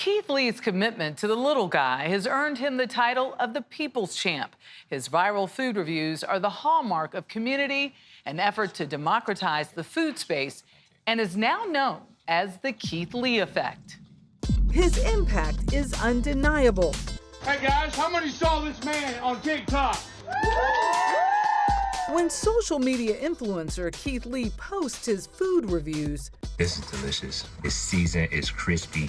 Keith Lee's commitment to the little guy has earned him the title of the People's Champ. His viral food reviews are the hallmark of community, an effort to democratize the food space, and is now known as the Keith Lee effect. His impact is undeniable. Hey guys, how many saw this man on TikTok? When social media influencer Keith Lee posts his food reviews, this is delicious. It's seasoned, it's crispy.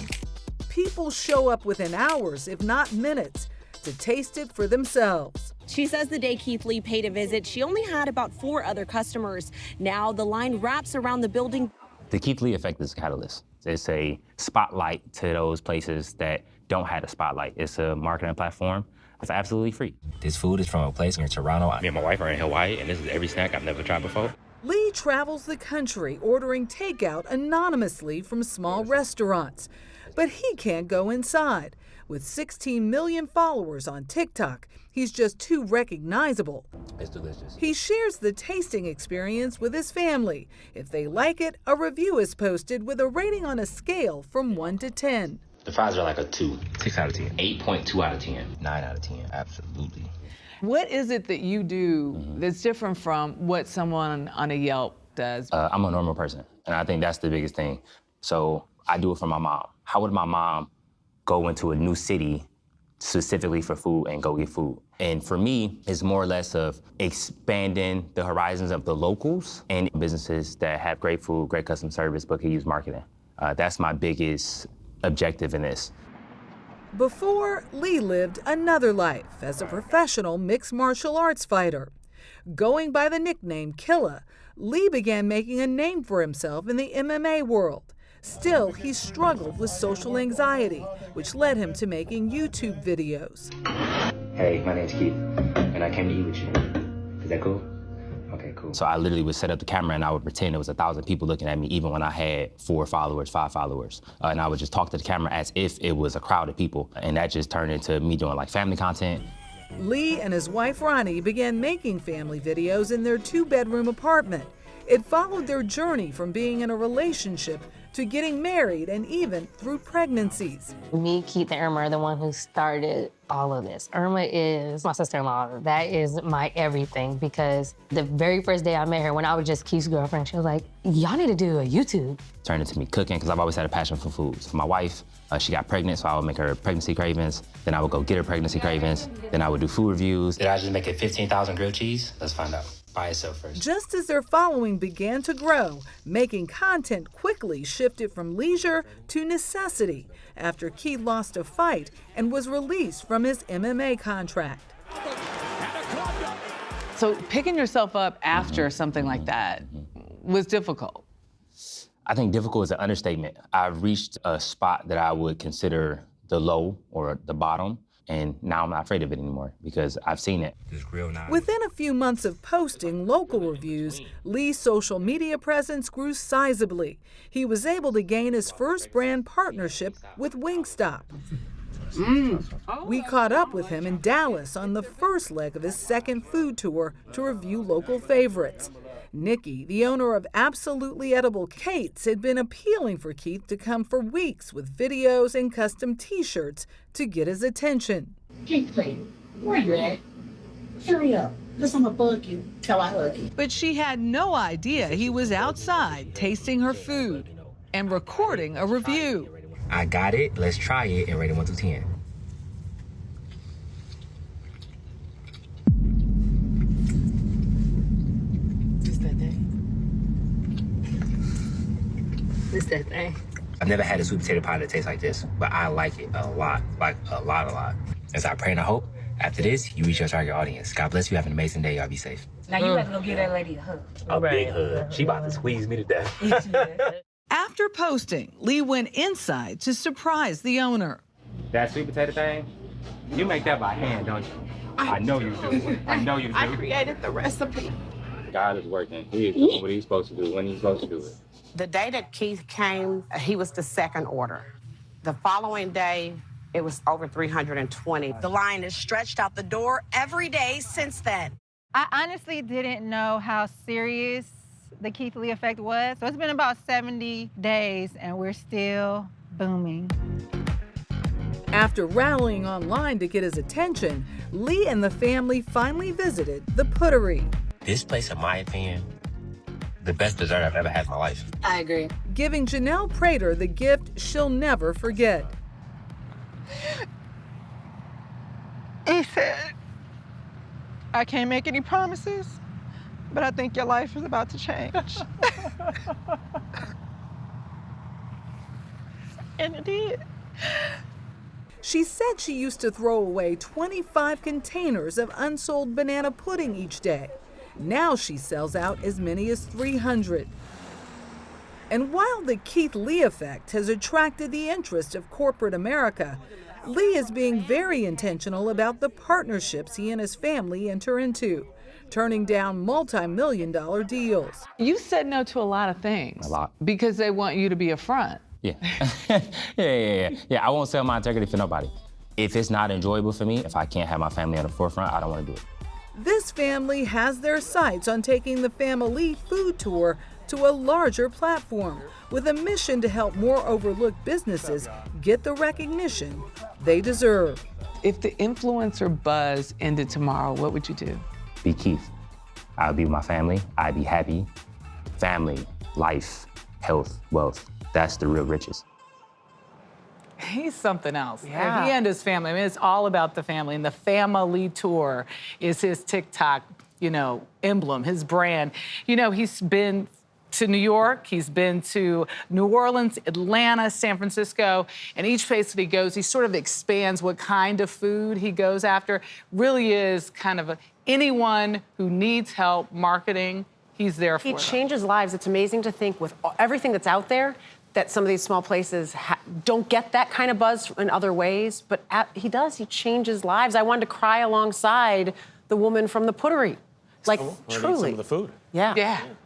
People show up within hours, if not minutes, to taste it for themselves. She says the day Keith Lee paid a visit, she only had about 4 other customers. Now the line wraps around the building. The Keith Lee effect is a catalyst. It's a spotlight to those places that don't have a spotlight. It's a marketing platform. It's absolutely free. This food is from a place near Toronto. Me and my wife are in Hawaii, and this is every snack I've never tried before. Lee travels the country ordering takeout anonymously from small restaurants. But he can't go inside. With 16 million followers on TikTok, he's just too recognizable. It's delicious. He shares the tasting experience with his family. If they like it, a review is posted with a rating on a scale from 1 to 10. The fries are like a 2. 6 out of 10. 8.2 out of 10. 9 out of 10, absolutely. What is it that you do that's different from what someone on a Yelp does? I'm a normal person, and I think that's the biggest thing. So I do it for my mom. How would my mom go into a new city specifically for food and go get food? And for me, it's more or less of expanding the horizons of the locals and businesses that have great food, great customer service, but can use marketing. That's my biggest objective in this. Before, Lee lived another life as a professional mixed martial arts fighter. Going by the nickname Killa, Lee began making a name for himself in the MMA world. Still, he struggled with social anxiety, which led him to making YouTube videos. Hey, my name's Keith, and I came to eat with you. Is that cool? Okay, cool. So I literally would set up the camera and I would pretend there was 1,000 people looking at me, even when I had 4 followers, 5 followers. And I would just talk to the camera as if it was a crowd of people. And that just turned into me doing like family content. Lee and his wife Ronnie began making family videos in their 2-bedroom apartment. It followed their journey from being in a relationship to getting married and even through pregnancies. Me, Keith, and Irma are the one who started all of this. Irma is my sister-in-law. That is my everything, because the very first day I met her, when I was just Keith's girlfriend, she was like, y'all need to do a YouTube. Turned into me cooking, because I've always had a passion for foods. For my wife, she got pregnant, so I would make her pregnancy cravings. Then I would go get her pregnancy cravings. Then I would do food reviews. Did I just make it 15,000 grilled cheese? Let's find out. By itself first. Just as their following began to grow, making content quickly shifted from leisure to necessity after Keith lost a fight and was released from his MMA contract. So picking yourself up after something like that was difficult. I think difficult is an understatement. I've reached a spot that I would consider the low or the bottom. And now I'm not afraid of it anymore because I've seen it. Within a few months of posting local reviews, Lee's social media presence grew sizably. He was able to gain his first brand partnership with Wingstop. We caught up with him in Dallas on the first leg of his second food tour to review local favorites. Nikki, the owner of Absolutely Edible Kate's, had been appealing for Keith to come for weeks with videos and custom T-shirts to get his attention. Keith, where you at? Hurry up. Listen, I'm gonna bug you till I hug you. But she had no idea he was outside tasting her food and recording a review. I got it. Let's try it and rate it 1 through 10. It's that thing. I've never had a sweet potato pie that tastes like this, but I like it a lot, like a lot. As I pray and I hope, after this, you reach your target audience. God bless you. Have an amazing day. Y'all be safe. Now you have to go get that lady a hug. A big hug. She about to squeeze me to death. After posting, Lee went inside to surprise the owner. That sweet potato thing, you make that by hand, don't you? I know you do. I know you do. I created the recipe. God is working. He is doing what he's supposed to do when he's supposed to do it. The day that Keith came, he was the second order. The following day, it was over 320. The line has stretched out the door every day since then. I honestly didn't know how serious the Keith Lee effect was. So it's been about 70 days and we're still booming. After rallying online to get his attention, Lee and the family finally visited the Puttery. This place, in my opinion, the best dessert I've ever had in my life. I agree. Giving Janelle Prater the gift she'll never forget. He said, I can't make any promises, but I think your life is about to change. And it did. She said she used to throw away 25 containers of unsold banana pudding each day. Now she sells out as many as 300. And while the Keith Lee effect has attracted the interest of corporate America, Lee is being very intentional about the partnerships he and his family enter into, turning down multi-million-dollar deals. You said no to a lot of things. A lot. Because they want you to be a front. Yeah. Yeah, I won't sell my integrity for nobody. If it's not enjoyable for me, if I can't have my family on the forefront, I don't want to do it. This family has their sights on taking the family food tour to a larger platform with a mission to help more overlooked businesses get the recognition they deserve. If the influencer buzz ended tomorrow, what would you do? Be Keith. I would be with my family. I'd be happy. Family, life, health, wealth. That's the real riches. He's something else. Yeah. He and his family. I mean, it's all about the family. And the family tour is his TikTok, emblem, his brand. He's been to New York, he's been to New Orleans, Atlanta, San Francisco, and each place that he goes, he sort of expands what kind of food he goes after. Really is kind of anyone who needs help marketing, he's there for them. He changes lives. It's amazing to think with everything that's out there that some of these small places don't get that kind of buzz in other ways, but he does. He changes lives. I wanted to cry alongside the woman from the Puttery. Like, truly. Some of the food. Yeah. Yeah.